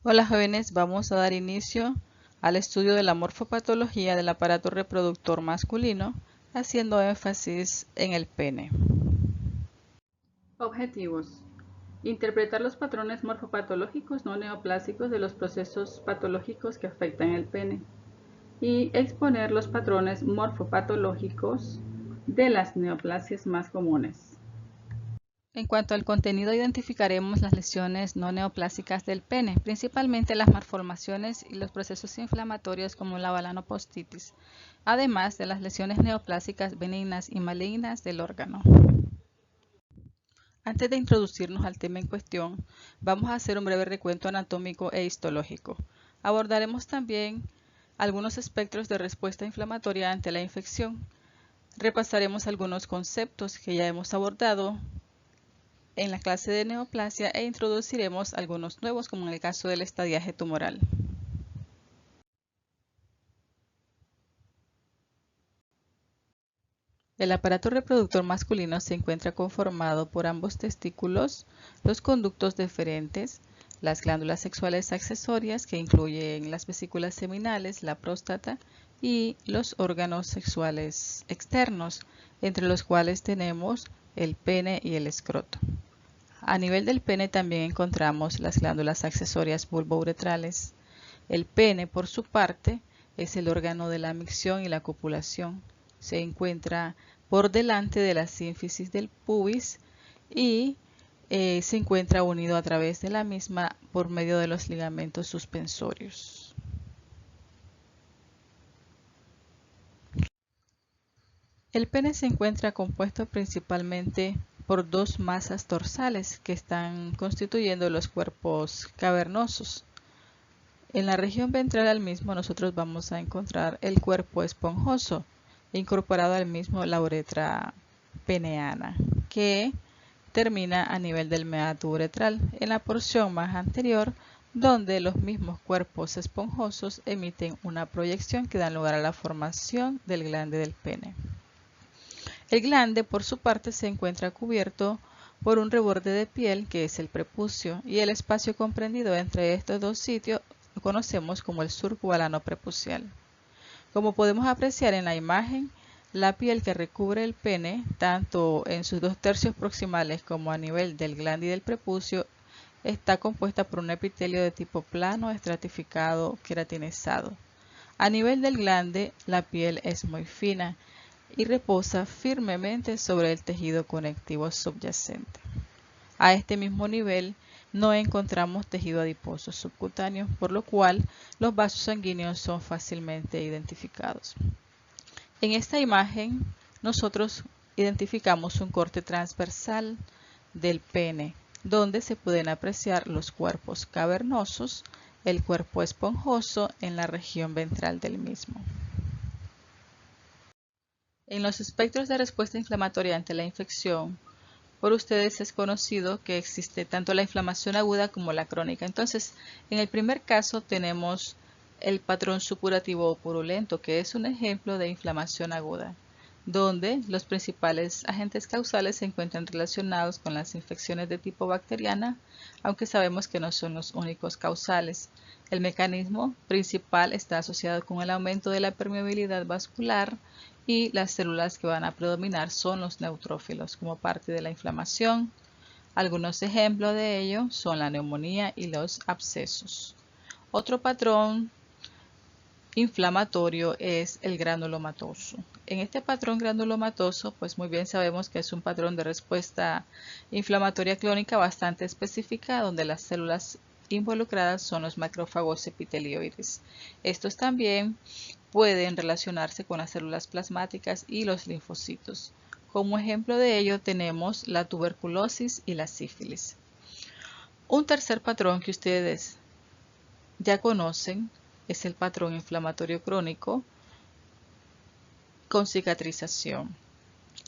Hola jóvenes, vamos a dar inicio al estudio de la morfopatología del aparato reproductor masculino, haciendo énfasis en el pene. Objetivos. Interpretar los patrones morfopatológicos no neoplásicos de los procesos patológicos que afectan el pene y exponer los patrones morfopatológicos de las neoplasias más comunes. En cuanto al contenido, identificaremos las lesiones no neoplásicas del pene, principalmente las malformaciones y los procesos inflamatorios como la balanopostitis, además de las lesiones neoplásicas benignas y malignas del órgano. Antes de introducirnos al tema en cuestión, vamos a hacer un breve recuento anatómico e histológico. Abordaremos también algunos espectros de respuesta inflamatoria ante la infección. Repasaremos algunos conceptos que ya hemos abordado en la clase de neoplasia e introduciremos algunos nuevos, como en el caso del estadiaje tumoral. El aparato reproductor masculino se encuentra conformado por ambos testículos, los conductos deferentes, las glándulas sexuales accesorias que incluyen las vesículas seminales, la próstata y los órganos sexuales externos, entre los cuales tenemos el pene y el escroto. A nivel del pene también encontramos las glándulas accesorias bulbouretrales. El pene, por su parte, es el órgano de la micción y la copulación. Se encuentra por delante de la sínfisis del pubis y se encuentra unido a través de la misma por medio de los ligamentos suspensorios. El pene se encuentra compuesto principalmente por dos masas dorsales que están constituyendo los cuerpos cavernosos. En la región ventral al mismo nosotros vamos a encontrar el cuerpo esponjoso, incorporado al mismo la uretra peneana, que termina a nivel del meato uretral, en la porción más anterior, donde los mismos cuerpos esponjosos emiten una proyección que da lugar a la formación del glande del pene. El glande, por su parte, se encuentra cubierto por un reborde de piel, que es el prepucio, y el espacio comprendido entre estos dos sitios lo conocemos como el surco alano prepucial. Como podemos apreciar en la imagen, la piel que recubre el pene, tanto en sus 2/3 proximales como a nivel del glande y del prepucio, está compuesta por un epitelio de tipo plano, estratificado, queratinizado. A nivel del glande, la piel es muy fina y reposa firmemente sobre el tejido conectivo subyacente. A este mismo nivel no encontramos tejido adiposo subcutáneo, por lo cual los vasos sanguíneos son fácilmente identificados. En esta imagen nosotros identificamos un corte transversal del pene, donde se pueden apreciar los cuerpos cavernosos, el cuerpo esponjoso en la región ventral del mismo. En los espectros de respuesta inflamatoria ante la infección, por ustedes es conocido que existe tanto la inflamación aguda como la crónica. Entonces, en el primer caso tenemos el patrón supurativo o purulento, que es un ejemplo de inflamación aguda, donde los principales agentes causales se encuentran relacionados con las infecciones de tipo bacteriana, aunque sabemos que no son los únicos causales. El mecanismo principal está asociado con el aumento de la permeabilidad vascular y las células que van a predominar son los neutrófilos como parte de la inflamación. Algunos ejemplos de ello son la neumonía y los abscesos. Otro patrón inflamatorio es el granulomatoso. En este patrón granulomatoso, pues muy bien sabemos que es un patrón de respuesta inflamatoria clónica bastante específica, donde las células involucradas son los macrófagos epitelioides. Estos también pueden relacionarse con las células plasmáticas y los linfocitos. Como ejemplo de ello tenemos la tuberculosis y la sífilis. Un tercer patrón que ustedes ya conocen es el patrón inflamatorio crónico con cicatrización.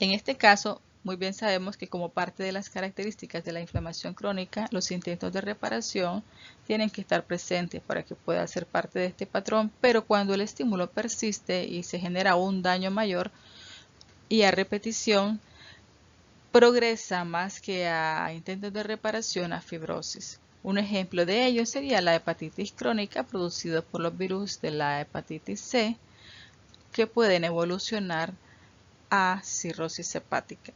En este caso, muy bien sabemos que como parte de las características de la inflamación crónica, los intentos de reparación tienen que estar presentes para que pueda ser parte de este patrón, pero cuando el estímulo persiste y se genera un daño mayor y a repetición, progresa más que a intentos de reparación a fibrosis. Un ejemplo de ello sería la hepatitis crónica producida por los virus de la hepatitis C, que pueden evolucionar a cirrosis hepática.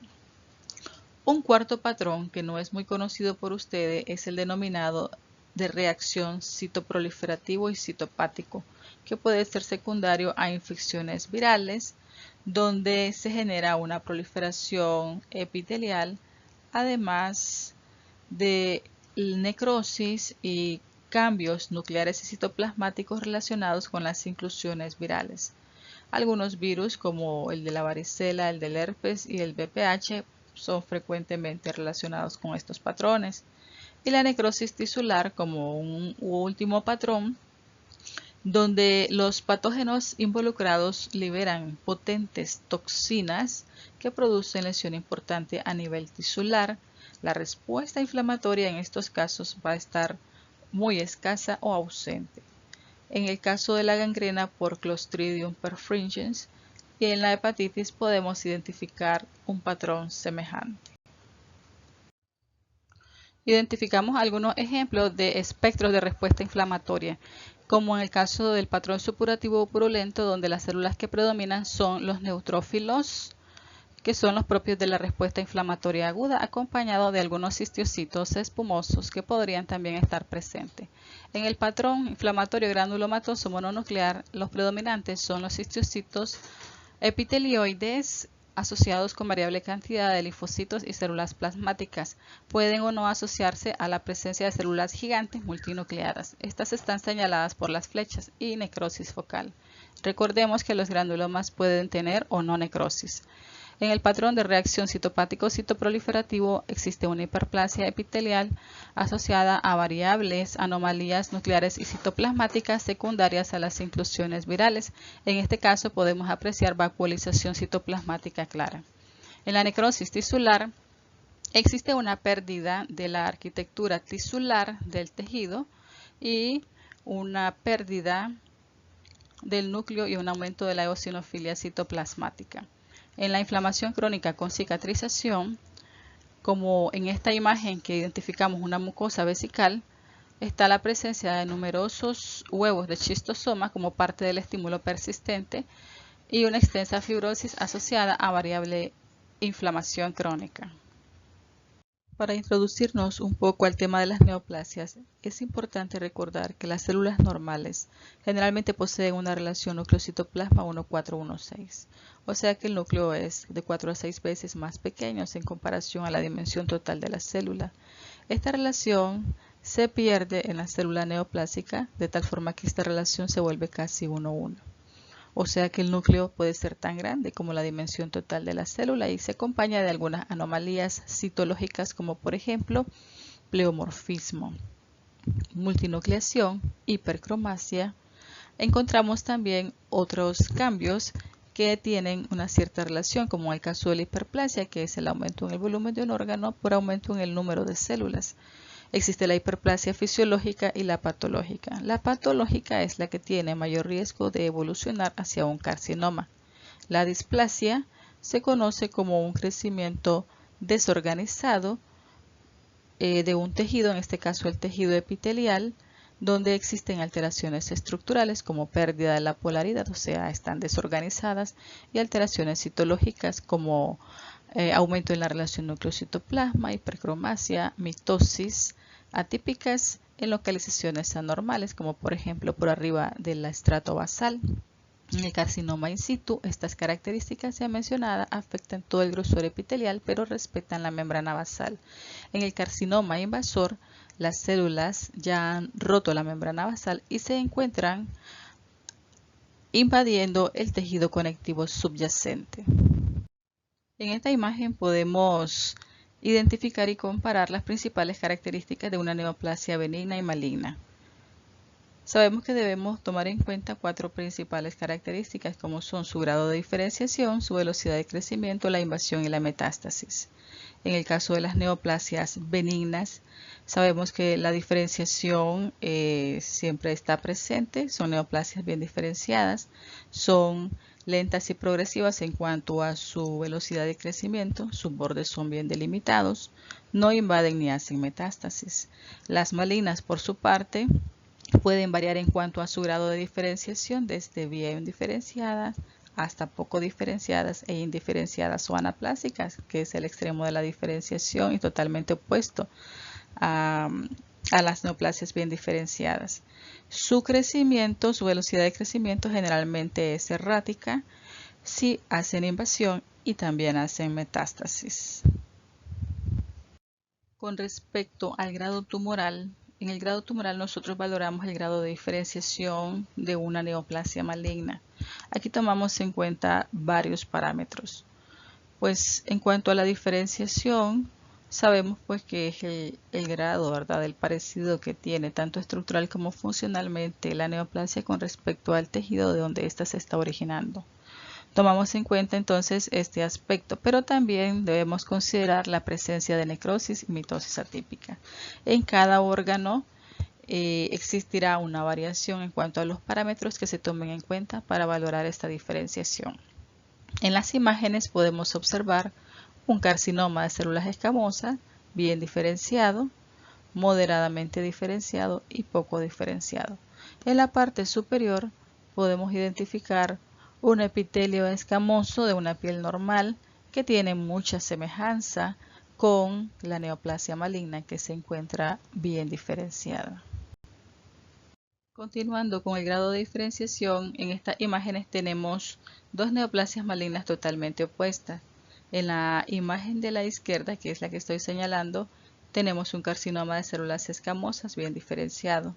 Un cuarto patrón que no es muy conocido por ustedes es el denominado de reacción citoproliferativo y citopático, que puede ser secundario a infecciones virales, donde se genera una proliferación epitelial, además de necrosis y cambios nucleares y citoplasmáticos relacionados con las inclusiones virales. Algunos virus, como el de la varicela, el del herpes y el VPH, son frecuentemente relacionados con estos patrones. Y la necrosis tisular como un último patrón, donde los patógenos involucrados liberan potentes toxinas que producen lesión importante a nivel tisular. La respuesta inflamatoria en estos casos va a estar muy escasa o ausente. En el caso de la gangrena por Clostridium perfringens y en la hepatitis podemos identificar un patrón semejante. Identificamos algunos ejemplos de espectros de respuesta inflamatoria, como en el caso del patrón supurativo purulento, donde las células que predominan son los neutrófilos, que son los propios de la respuesta inflamatoria aguda, acompañado de algunos cistiocitos espumosos que podrían también estar presentes. En el patrón inflamatorio granulomatoso mononuclear, los predominantes son los cistiocitos epitelioides asociados con variable cantidad de linfocitos y células plasmáticas. Pueden o no asociarse a la presencia de células gigantes multinucleadas. Estas están señaladas por las flechas y necrosis focal. Recordemos que los granulomas pueden tener o no necrosis. En el patrón de reacción citopático-citoproliferativo existe una hiperplasia epitelial asociada a variables anomalías nucleares y citoplasmáticas secundarias a las inclusiones virales. En este caso podemos apreciar vacuolización citoplasmática clara. En la necrosis tisular existe una pérdida de la arquitectura tisular del tejido y una pérdida del núcleo y un aumento de la eosinofilia citoplasmática. En la inflamación crónica con cicatrización, como en esta imagen que identificamos una mucosa vesical, está la presencia de numerosos huevos de schistosoma como parte del estímulo persistente y una extensa fibrosis asociada a variable inflamación crónica. Para introducirnos un poco al tema de las neoplasias, es importante recordar que las células normales generalmente poseen una relación núcleo-citoplasma 1:4:1:6, o sea que el núcleo es de 4 a 6 veces más pequeño en comparación a la dimensión total de la célula. Esta relación se pierde en la célula neoplásica, de tal forma que esta relación se vuelve casi 1:1. O sea que el núcleo puede ser tan grande como la dimensión total de la célula y se acompaña de algunas anomalías citológicas como por ejemplo pleomorfismo, multinucleación, hipercromasia. Encontramos también otros cambios que tienen una cierta relación, como en el caso de la hiperplasia, que es el aumento en el volumen de un órgano por aumento en el número de células. Existe la hiperplasia fisiológica y la patológica. La patológica es la que tiene mayor riesgo de evolucionar hacia un carcinoma. La displasia se conoce como un crecimiento desorganizado de un tejido, en este caso el tejido epitelial, donde existen alteraciones estructurales como pérdida de la polaridad, o sea, están desorganizadas, y alteraciones citológicas como aumento en la relación núcleo-citoplasma, hipercromasia, mitosis, atípicas en localizaciones anormales, como por ejemplo por arriba del estrato basal. En el carcinoma in situ, estas características ya mencionadas afectan todo el grosor epitelial, pero respetan la membrana basal. En el carcinoma invasor, las células ya han roto la membrana basal y se encuentran invadiendo el tejido conectivo subyacente. En esta imagen podemos identificar y comparar las principales características de una neoplasia benigna y maligna. Sabemos que debemos tomar en cuenta 4 principales características, como son su grado de diferenciación, su velocidad de crecimiento, la invasión y la metástasis. En el caso de las neoplasias benignas, sabemos que la diferenciación siempre está presente, son neoplasias bien diferenciadas, son lentas y progresivas en cuanto a su velocidad de crecimiento, sus bordes son bien delimitados, no invaden ni hacen metástasis. Las malignas, por su parte, pueden variar en cuanto a su grado de diferenciación, desde bien diferenciadas hasta poco diferenciadas e indiferenciadas o anaplásicas, que es el extremo de la diferenciación y totalmente opuesto a las neoplasias bien diferenciadas. Su crecimiento, su velocidad de crecimiento generalmente es errática, si hacen invasión y también hacen metástasis. Con respecto al grado tumoral, en el grado tumoral nosotros valoramos el grado de diferenciación de una neoplasia maligna. Aquí tomamos en cuenta varios parámetros. Pues en cuanto a la diferenciación, sabemos pues que es el grado, ¿verdad?, del parecido que tiene tanto estructural como funcionalmente la neoplasia con respecto al tejido de donde ésta se está originando. Tomamos en cuenta entonces este aspecto, pero también debemos considerar la presencia de necrosis y mitosis atípica. En cada órgano existirá una variación en cuanto a los parámetros que se tomen en cuenta para valorar esta diferenciación. En las imágenes podemos observar un carcinoma de células escamosas bien diferenciado, moderadamente diferenciado y poco diferenciado. En la parte superior podemos identificar un epitelio escamoso de una piel normal que tiene mucha semejanza con la neoplasia maligna que se encuentra bien diferenciada. Continuando con el grado de diferenciación, en estas imágenes tenemos dos neoplasias malignas totalmente opuestas. En la imagen de la izquierda, que es la que estoy señalando, tenemos un carcinoma de células escamosas bien diferenciado.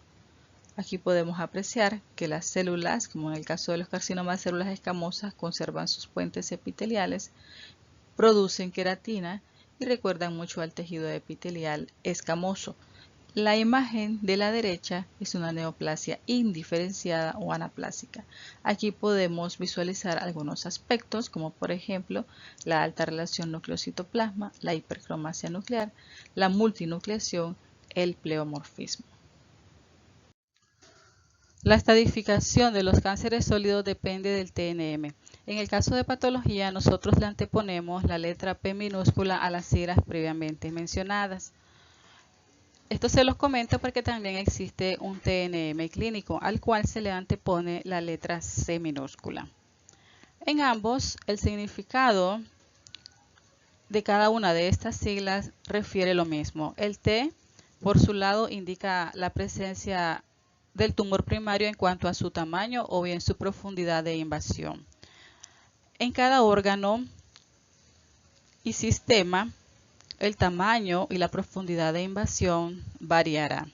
Aquí podemos apreciar que las células, como en el caso de los carcinomas de células escamosas, conservan sus puentes epiteliales, producen queratina y recuerdan mucho al tejido epitelial escamoso. La imagen de la derecha es una neoplasia indiferenciada o anaplásica. Aquí podemos visualizar algunos aspectos, como por ejemplo la alta relación núcleo-citoplasma, la hipercromasia nuclear, la multinucleación, el pleomorfismo. La estadificación de los cánceres sólidos depende del TNM. En el caso de patología, nosotros le anteponemos la letra P minúscula a las siglas previamente mencionadas. Esto se los comento porque también existe un TNM clínico, al cual se le antepone la letra C minúscula. En ambos, el significado de cada una de estas siglas refiere lo mismo. El T, por su lado, indica la presencia del tumor primario en cuanto a su tamaño o bien su profundidad de invasión. En cada órgano y sistema, el tamaño y la profundidad de invasión variará.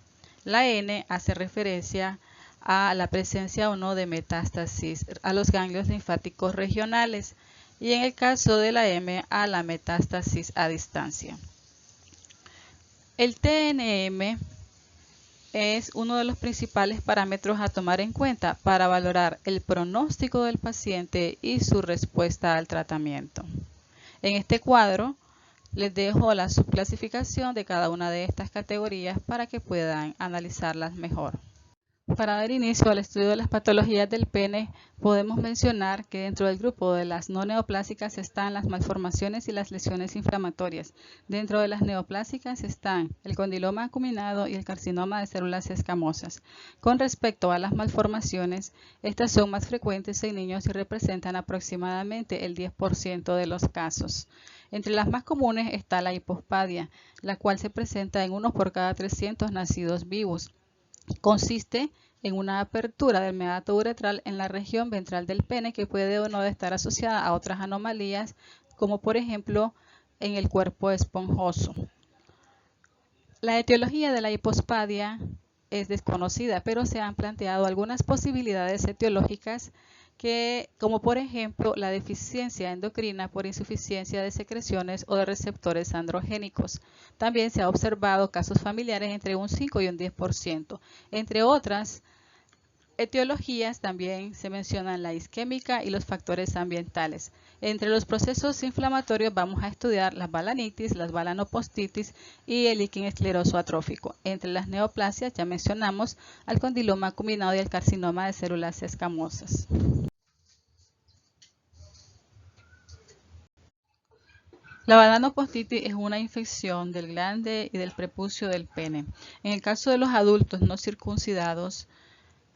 La N hace referencia a la presencia o no de metástasis a los ganglios linfáticos regionales y en el caso de la M a la metástasis a distancia. El TNM es uno de los principales parámetros a tomar en cuenta para valorar el pronóstico del paciente y su respuesta al tratamiento. En este cuadro les dejo la subclasificación de cada una de estas categorías para que puedan analizarlas mejor. Para dar inicio al estudio de las patologías del pene, podemos mencionar que dentro del grupo de las no neoplásicas están las malformaciones y las lesiones inflamatorias. Dentro de las neoplásicas están el condiloma acuminado y el carcinoma de células escamosas. Con respecto a las malformaciones, estas son más frecuentes en niños y representan aproximadamente el 10% de los casos. Entre las más comunes está la hipospadia, la cual se presenta en 1 por cada 300 nacidos vivos. Consiste en una apertura del meato uretral en la región ventral del pene que puede o no estar asociada a otras anomalías, como por ejemplo en el cuerpo esponjoso. La etiología de la hipospadia es desconocida, pero se han planteado algunas posibilidades etiológicas como por ejemplo la deficiencia endocrina por insuficiencia de secreciones o de receptores androgénicos. También se ha observado casos familiares entre un 5 y un 10%. Entre otras etiologías también se mencionan la isquémica y los factores ambientales. Entre los procesos inflamatorios vamos a estudiar la balanitis, las balanopostitis y el líquen escleroso atrófico. Entre las neoplasias ya mencionamos al condiloma acuminado y el carcinoma de células escamosas. La balanopostitis es una infección del glande y del prepucio del pene. En el caso de los adultos no circuncidados,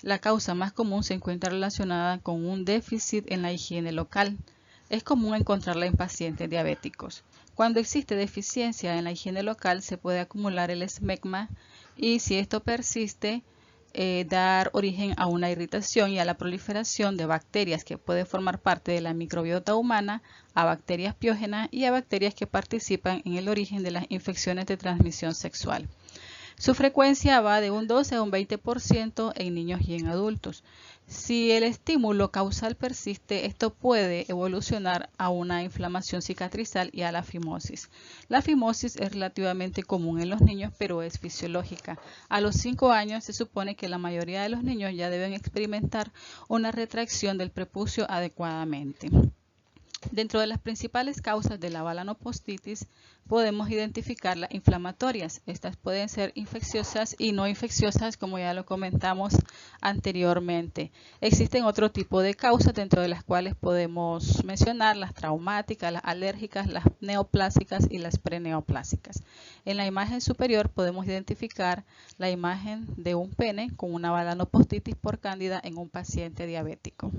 la causa más común se encuentra relacionada con un déficit en la higiene local. Es común encontrarla en pacientes diabéticos. Cuando existe deficiencia en la higiene local, se puede acumular el esmegma y si esto persiste, dar origen a una irritación y a la proliferación de bacterias que puede formar parte de la microbiota humana, a bacterias piógenas y a bacterias que participan en el origen de las infecciones de transmisión sexual. Su frecuencia va de un 12 a un 20% en niños y en adultos. Si el estímulo causal persiste, esto puede evolucionar a una inflamación cicatrizal y a la fimosis. La fimosis es relativamente común en los niños, pero es fisiológica. A los 5 años se supone que la mayoría de los niños ya deben experimentar una retracción del prepucio adecuadamente. Dentro de las principales causas de la balanopostitis podemos identificar las inflamatorias. Estas pueden ser infecciosas y no infecciosas, como ya lo comentamos anteriormente. Existen otro tipo de causas dentro de las cuales podemos mencionar las traumáticas, las alérgicas, las neoplásicas y las preneoplásicas. En la imagen superior podemos identificar la imagen de un pene con una balanopostitis por cándida en un paciente diabético.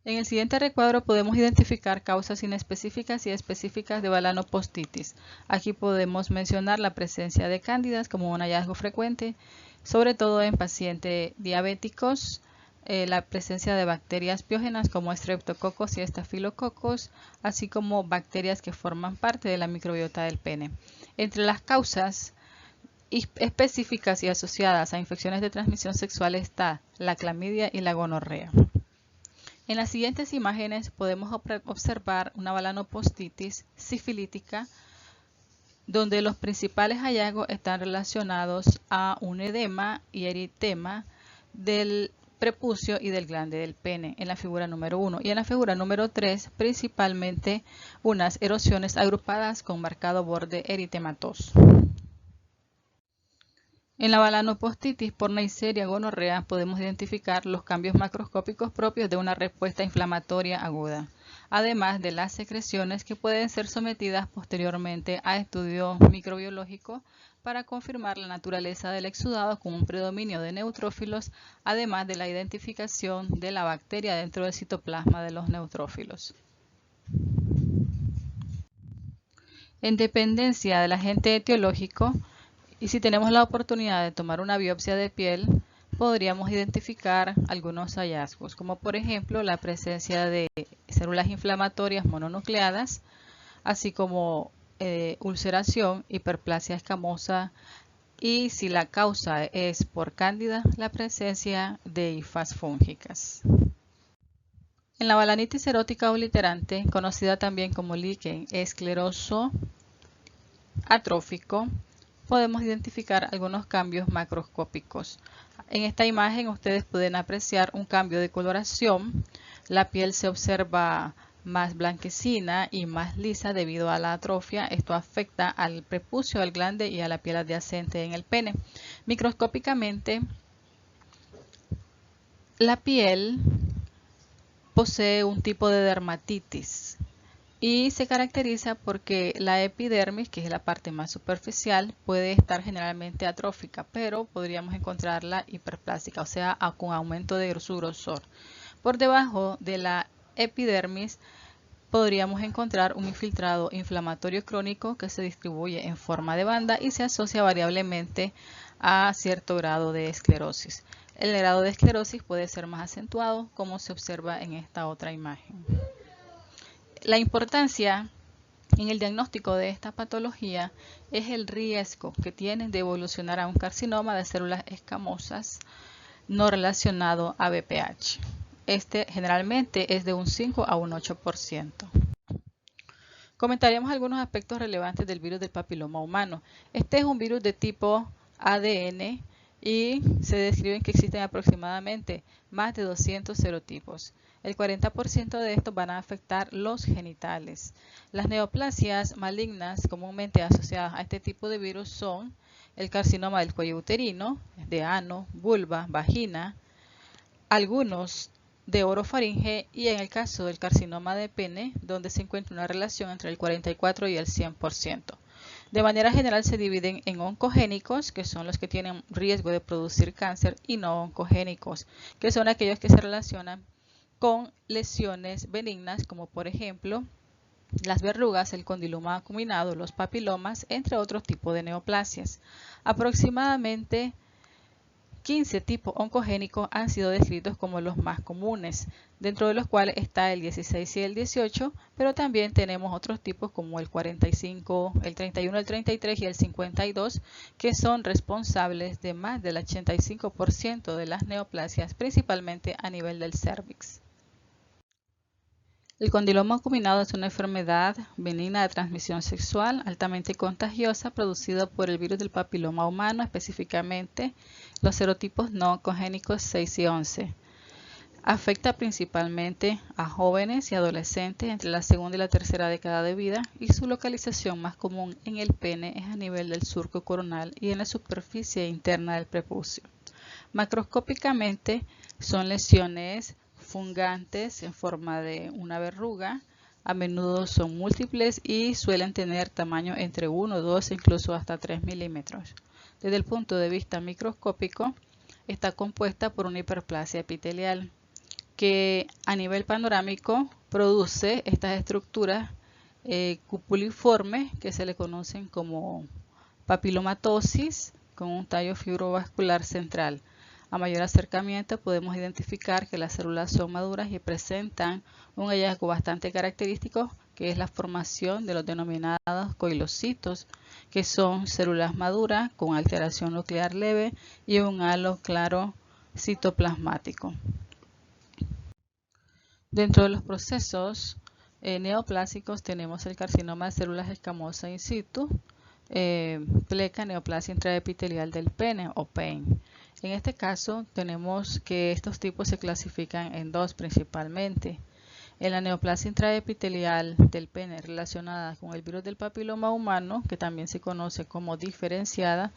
En el siguiente recuadro podemos identificar causas inespecíficas y específicas de balanopostitis. Aquí podemos mencionar la presencia de cándidas como un hallazgo frecuente, sobre todo en pacientes diabéticos, la presencia de bacterias piógenas como estreptococos y estafilococos, así como bacterias que forman parte de la microbiota del pene. Entre las causas específicas y asociadas a infecciones de transmisión sexual está la clamidia y la gonorrea. En las siguientes imágenes podemos observar una balanopostitis sifilítica donde los principales hallazgos están relacionados a un edema y eritema del prepucio y del glande del pene en la figura número 1 y en la figura número 3 principalmente unas erosiones agrupadas con marcado borde eritematoso. En la balanopostitis por Neisseria gonorrea podemos identificar los cambios macroscópicos propios de una respuesta inflamatoria aguda, además de las secreciones que pueden ser sometidas posteriormente a estudio microbiológico para confirmar la naturaleza del exudado con un predominio de neutrófilos, además de la identificación de la bacteria dentro del citoplasma de los neutrófilos. En dependencia del agente etiológico, y si tenemos la oportunidad de tomar una biopsia de piel, podríamos identificar algunos hallazgos, como por ejemplo la presencia de células inflamatorias mononucleadas, así como ulceración, hiperplasia escamosa y si la causa es por cándida, la presencia de hifas fúngicas. En la balanitis erótica obliterante, conocida también como líquen escleroso atrófico, podemos identificar algunos cambios macroscópicos. En esta imagen ustedes pueden apreciar un cambio de coloración. La piel se observa más blanquecina y más lisa debido a la atrofia. Esto afecta al prepucio, al glande y a la piel adyacente en el pene. Microscópicamente, la piel posee un tipo de dermatitis y se caracteriza porque la epidermis, que es la parte más superficial, puede estar generalmente atrófica, pero podríamos encontrarla hiperplástica, o sea, con aumento de su grosor. Por debajo de la epidermis podríamos encontrar un infiltrado inflamatorio crónico que se distribuye en forma de banda y se asocia variablemente a cierto grado de esclerosis. El grado de esclerosis puede ser más acentuado, como se observa en esta otra imagen. La importancia en el diagnóstico de esta patología es el riesgo que tienen de evolucionar a un carcinoma de células escamosas no relacionado a BPH. Este generalmente es de un 5 a un 8%. Comentaremos algunos aspectos relevantes del virus del papiloma humano. Este es un virus de tipo ADN y se describen que existen aproximadamente más de 200 serotipos. El 40% de estos van a afectar los genitales. Las neoplasias malignas comúnmente asociadas a este tipo de virus son el carcinoma del cuello uterino, de ano, vulva, vagina. Algunos de orofaringe y en el caso del carcinoma de pene, donde se encuentra una relación entre el 44 y el 100%. De manera general se dividen en oncogénicos, que son los que tienen riesgo de producir cáncer, y no oncogénicos, que son aquellos que se relacionan con lesiones benignas, como por ejemplo las verrugas, el condiloma acuminado, los papilomas, entre otros tipos de neoplasias. Aproximadamente 15 tipos oncogénicos han sido descritos como los más comunes, dentro de los cuales está el 16 y el 18, pero también tenemos otros tipos como el 45, el 31, el 33 y el 52, que son responsables de más del 85% de las neoplasias, principalmente a nivel del cérvix. El condiloma acuminado es una enfermedad benigna de transmisión sexual altamente contagiosa producida por el virus del papiloma humano, específicamente los serotipos no oncogénicos 6 y 11. Afecta principalmente a jóvenes y adolescentes entre la segunda y la tercera década de vida y su localización más común en el pene es a nivel del surco coronal y en la superficie interna del prepucio. Macroscópicamente son lesiones fungantes en forma de una verruga, a menudo son múltiples y suelen tener tamaño entre 1, 2 e incluso hasta 3 milímetros. Desde el punto de vista microscópico, está compuesta por una hiperplasia epitelial que a nivel panorámico produce estas estructuras cupuliformes que se le conocen como papilomatosis con un tallo fibrovascular central. A mayor acercamiento podemos identificar que las células son maduras y presentan un hallazgo bastante característico, que es la formación de los denominados coilocitos, que son células maduras con alteración nuclear leve y un halo claro citoplasmático. Dentro de los procesos neoplásicos tenemos el carcinoma de células escamosas in situ, pleca neoplasia intraepitelial del pene o PEIN. En este caso tenemos que estos tipos se clasifican en dos principalmente. En la neoplasia intraepitelial del pene relacionada con el virus del papiloma humano, que también se conoce como diferenciada,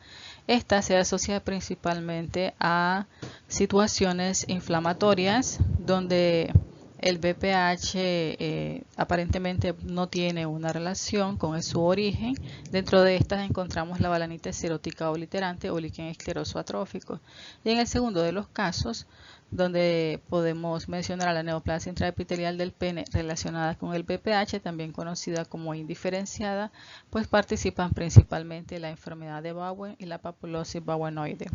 esta se asocia principalmente a situaciones inflamatorias donde el BPH aparentemente no tiene una relación con su origen. Dentro de estas encontramos la balanitis serótica obliterante o líquen escleroso atrófico. Y en el segundo de los casos, donde podemos mencionar a la neoplasia intraepitelial del pene relacionada con el BPH, también conocida como indiferenciada, pues participan principalmente la enfermedad de Bowen y la papulosis bowenoide.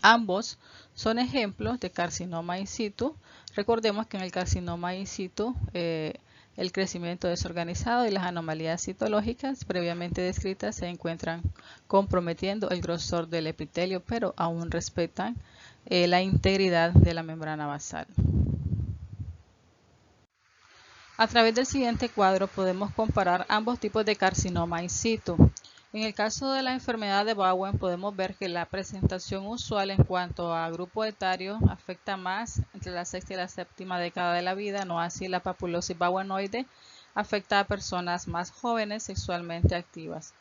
Ambos son ejemplos de carcinoma in situ. Recordemos que en el carcinoma in situ el crecimiento desorganizado y las anomalías citológicas previamente descritas se encuentran comprometiendo el grosor del epitelio, pero aún respetan la integridad de la membrana basal. A través del siguiente cuadro podemos comparar ambos tipos de carcinoma in situ. En el caso de la enfermedad de Bowen podemos ver que la presentación usual en cuanto a grupo etario afecta más entre la sexta y la séptima década de la vida, no así la papulosis bowenoide afecta a personas más jóvenes sexualmente activas.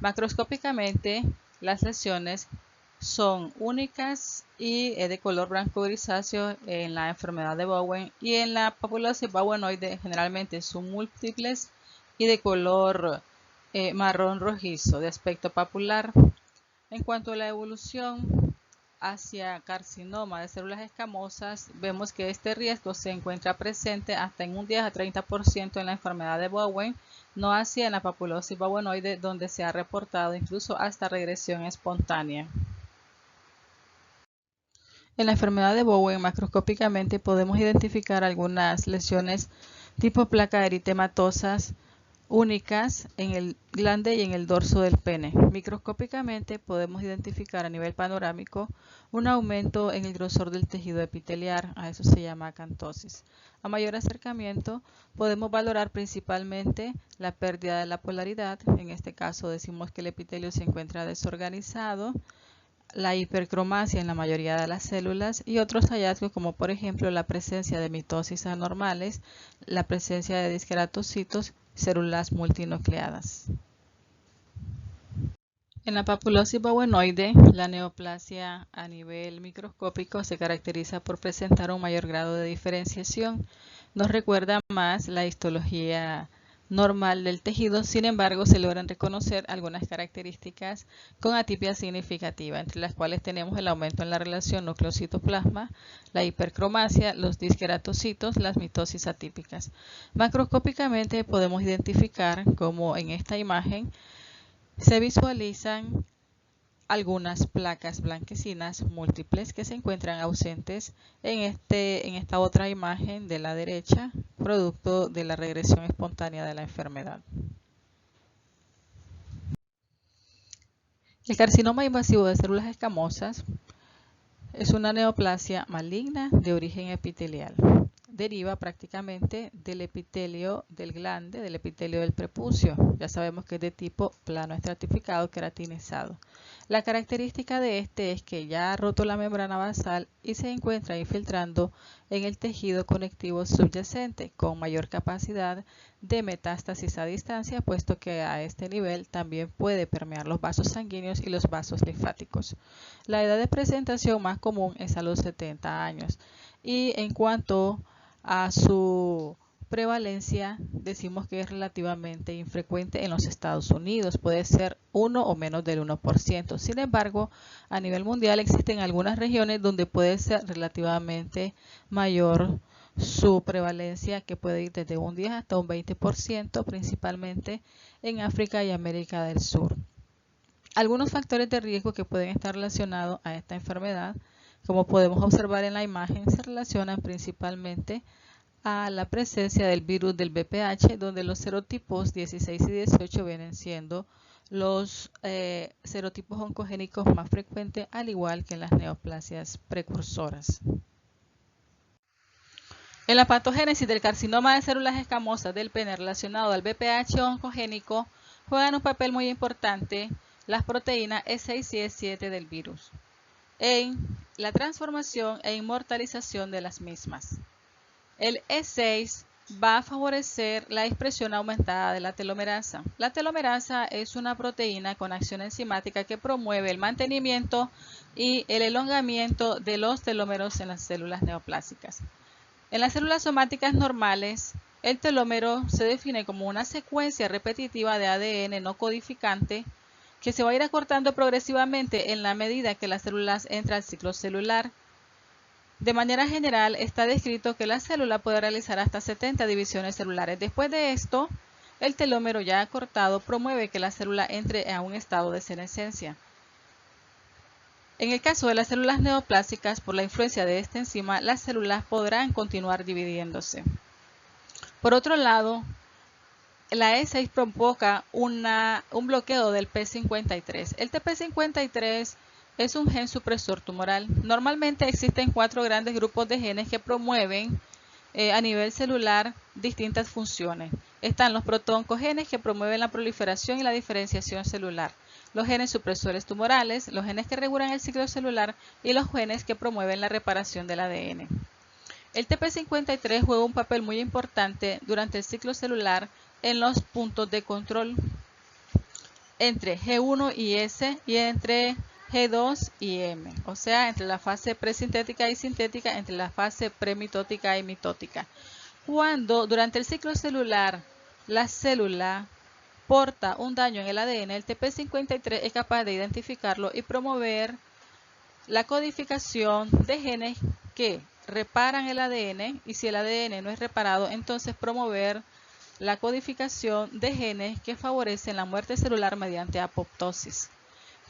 Macroscópicamente las lesiones son únicas y de color blanco grisáceo en la enfermedad de Bowen y en la papulosis bowenoide generalmente son múltiples y de color marrón rojizo de aspecto papular. En cuanto a la evolución hacia carcinoma de células escamosas, vemos que este riesgo se encuentra presente hasta en un 10 a 30% en la enfermedad de Bowen, no así en la papulosis bowenoide, donde se ha reportado incluso hasta regresión espontánea. En la enfermedad de Bowen, macroscópicamente podemos identificar algunas lesiones tipo placa eritematosas únicas en el glande y en el dorso del pene. Microscópicamente podemos identificar a nivel panorámico un aumento en el grosor del tejido epiteliar, a eso se llama acantosis. A mayor acercamiento podemos valorar principalmente la pérdida de la polaridad, en este caso decimos que el epitelio se encuentra desorganizado, la hipercromasia en la mayoría de las células y otros hallazgos como por ejemplo la presencia de mitosis anormales, la presencia de disqueratocitos, células multinucleadas. En la papulosis bowenoide, la neoplasia a nivel microscópico se caracteriza por presentar un mayor grado de diferenciación. Nos recuerda más la histología normal del tejido, sin embargo, se logran reconocer algunas características con atipia significativa, entre las cuales tenemos el aumento en la relación núcleo-citoplasma, la hipercromasia, los disqueratocitos, las mitosis atípicas. Macroscópicamente podemos identificar como en esta imagen se visualizan algunas placas blanquecinas múltiples que se encuentran ausentes en esta otra imagen de la derecha, producto de la regresión espontánea de la enfermedad. El carcinoma invasivo de células escamosas es una neoplasia maligna de origen epitelial. Deriva prácticamente del epitelio del glande, del epitelio del prepucio. Ya sabemos que es de tipo plano estratificado queratinizado. La característica de este es que ya ha roto la membrana basal y se encuentra infiltrando en el tejido conectivo subyacente con mayor capacidad de metástasis a distancia, puesto que a este nivel también puede permear los vasos sanguíneos y los vasos linfáticos. La edad de presentación más común es a los 70 años. Y en cuanto a su prevalencia, decimos que es relativamente infrecuente en los Estados Unidos, puede ser 1 o menos del 1%. Sin embargo, a nivel mundial existen algunas regiones donde puede ser relativamente mayor su prevalencia, que puede ir desde un 10 hasta un 20%, principalmente en África y América del Sur. Algunos factores de riesgo que pueden estar relacionados a esta enfermedad, como podemos observar en la imagen, se relacionan principalmente a la presencia del virus del VPH, donde los serotipos 16 y 18 vienen siendo los serotipos oncogénicos más frecuentes, al igual que en las neoplasias precursoras. En la patogénesis del carcinoma de células escamosas del pene relacionado al VPH oncogénico juegan un papel muy importante las proteínas E6 y E7 del virus en la transformación e inmortalización de las mismas. El E6 va a favorecer la expresión aumentada de la telomerasa. La telomerasa es una proteína con acción enzimática que promueve el mantenimiento y el elongamiento de los telómeros en las células neoplásicas. En las células somáticas normales, el telómero se define como una secuencia repetitiva de ADN no codificante que se va a ir acortando progresivamente en la medida que las células entran al ciclo celular. De manera general, está descrito que la célula puede realizar hasta 70 divisiones celulares. Después de esto, el telómero ya acortado promueve que la célula entre a un estado de senescencia. En el caso de las células neoplásicas, por la influencia de esta enzima, las células podrán continuar dividiéndose. Por otro lado, la E6 provoca un bloqueo del P53. El TP53 es un gen supresor tumoral. Normalmente existen 4 grandes grupos de genes que promueven a nivel celular distintas funciones. Están los protooncogenes que promueven la proliferación y la diferenciación celular, los genes supresores tumorales, los genes que regulan el ciclo celular y los genes que promueven la reparación del ADN. El TP53 juega un papel muy importante durante el ciclo celular en los puntos de control entre G1 y S y entre G2 y M, o sea, entre la fase presintética y sintética, entre la fase premitótica y mitótica. Cuando durante el ciclo celular la célula porta un daño en el ADN, el TP53 es capaz de identificarlo y promover la codificación de genes que reparan el ADN, y si el ADN no es reparado, entonces promover la codificación de genes que favorecen la muerte celular mediante apoptosis.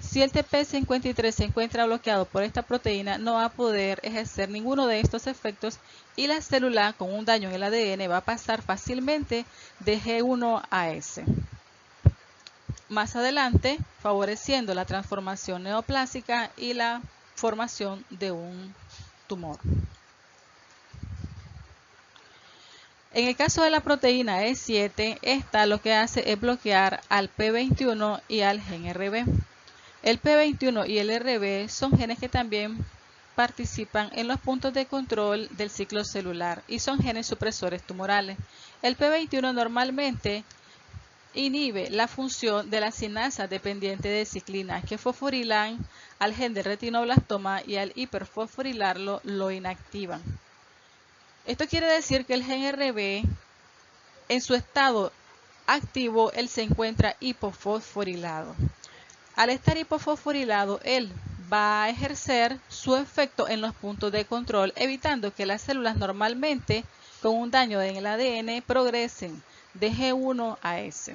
Si el TP53 se encuentra bloqueado por esta proteína, no va a poder ejercer ninguno de estos efectos y la célula con un daño en el ADN va a pasar fácilmente de G1 a S. Más adelante, favoreciendo la transformación neoplásica y la formación de un tumor. En el caso de la proteína E7, esta lo que hace es bloquear al P21 y al gen RB. El P21 y el RB son genes que también participan en los puntos de control del ciclo celular y son genes supresores tumorales. El P21 normalmente inhibe la función de la sinasa dependiente de ciclina que fosforilan al gen del retinoblastoma y al hiperfosforilarlo lo inactivan. Esto quiere decir que el gen RB en su estado activo él se encuentra hipofosforilado. Al estar hipofosforilado, él va a ejercer su efecto en los puntos de control, evitando que las células normalmente con un daño en el ADN progresen de G1 a S.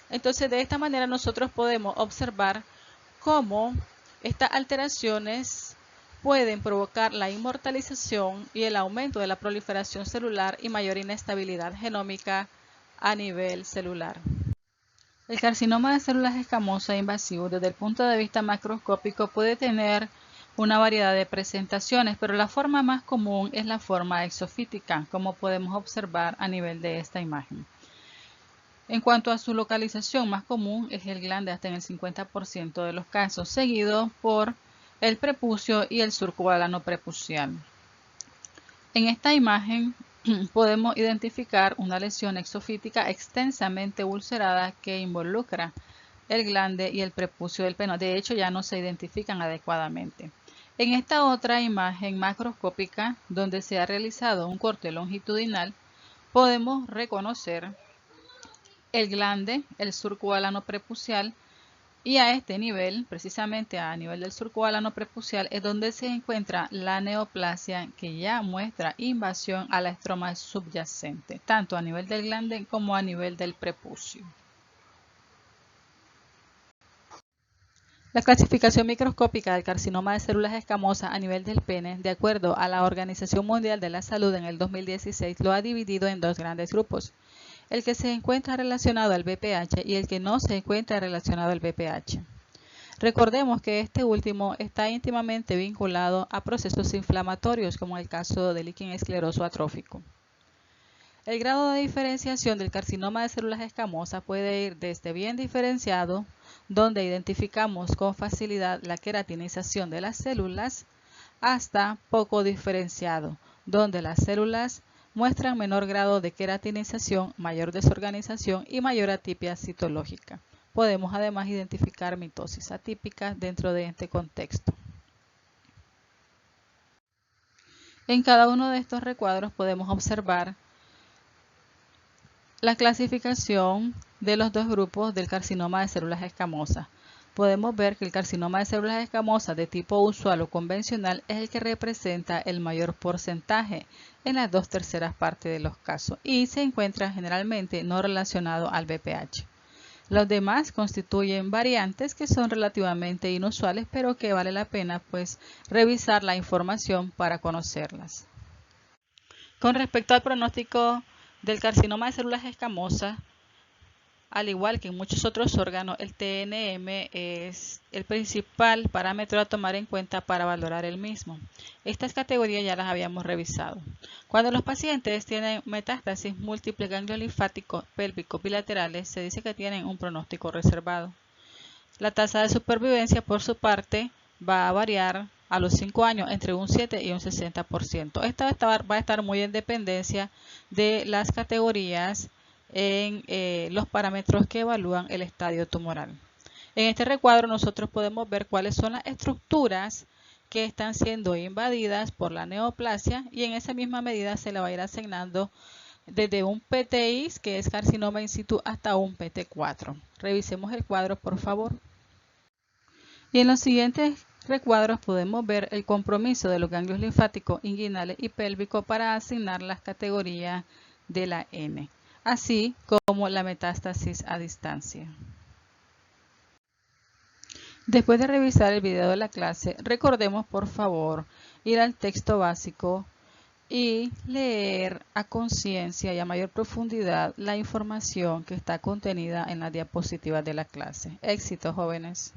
Entonces, de esta manera nosotros podemos observar cómo estas alteraciones pueden provocar la inmortalización y el aumento de la proliferación celular y mayor inestabilidad genómica a nivel celular. El carcinoma de células escamosas invasivo desde el punto de vista macroscópico puede tener una variedad de presentaciones, pero la forma más común es la forma exofítica, como podemos observar a nivel de esta imagen. En cuanto a su localización, más común es el glande hasta en el 50% de los casos, seguido por el prepucio y el surco balano prepucial. En esta imagen podemos identificar una lesión exofítica extensamente ulcerada que involucra el glande y el prepucio del pene. De hecho, ya no se identifican adecuadamente. En esta otra imagen macroscópica, donde se ha realizado un corte longitudinal, podemos reconocer el glande, el surco balano prepucial, y a este nivel, precisamente a nivel del surco balano prepucial, es donde se encuentra la neoplasia que ya muestra invasión a la estroma subyacente, tanto a nivel del glande como a nivel del prepucio. La clasificación microscópica del carcinoma de células escamosas a nivel del pene, de acuerdo a la Organización Mundial de la Salud en el 2016, lo ha dividido en dos grandes grupos: el que se encuentra relacionado al BPH y el que no se encuentra relacionado al BPH. Recordemos que este último está íntimamente vinculado a procesos inflamatorios, como en el caso del líquen escleroso atrófico. El grado de diferenciación del carcinoma de células escamosas puede ir desde bien diferenciado, donde identificamos con facilidad la queratinización de las células, hasta poco diferenciado, donde las células muestran menor grado de queratinización, mayor desorganización y mayor atipia citológica. Podemos además identificar mitosis atípica dentro de este contexto. En cada uno de estos recuadros podemos observar la clasificación de los dos grupos del carcinoma de células escamosas. Podemos ver que el carcinoma de células escamosas de tipo usual o convencional es el que representa el mayor porcentaje en las 2/3 partes de los casos y se encuentra generalmente no relacionado al BPH. Los demás constituyen variantes que son relativamente inusuales, pero que vale la pena revisar la información para conocerlas. Con respecto al pronóstico del carcinoma de células escamosas, al igual que en muchos otros órganos, el TNM es el principal parámetro a tomar en cuenta para valorar el mismo. Estas categorías ya las habíamos revisado. Cuando los pacientes tienen metástasis múltiple gangliolinfático pélvico bilaterales, se dice que tienen un pronóstico reservado. La tasa de supervivencia, por su parte, va a variar a los 5 años entre un 7 y un 60%. Esta va a estar muy en dependencia de las categorías en los parámetros que evalúan el estadio tumoral. En este recuadro nosotros podemos ver cuáles son las estructuras que están siendo invadidas por la neoplasia y en esa misma medida se le va a ir asignando desde un PTI, que es carcinoma in situ, hasta un PT4. Revisemos el cuadro, por favor. Y en los siguientes recuadros podemos ver el compromiso de los ganglios linfáticos inguinales y pélvicos para asignar las categorías de la N, así como la metástasis a distancia. Después de revisar el video de la clase, recordemos por favor ir al texto básico y leer a conciencia y a mayor profundidad la información que está contenida en las diapositivas de la clase. Éxito, jóvenes.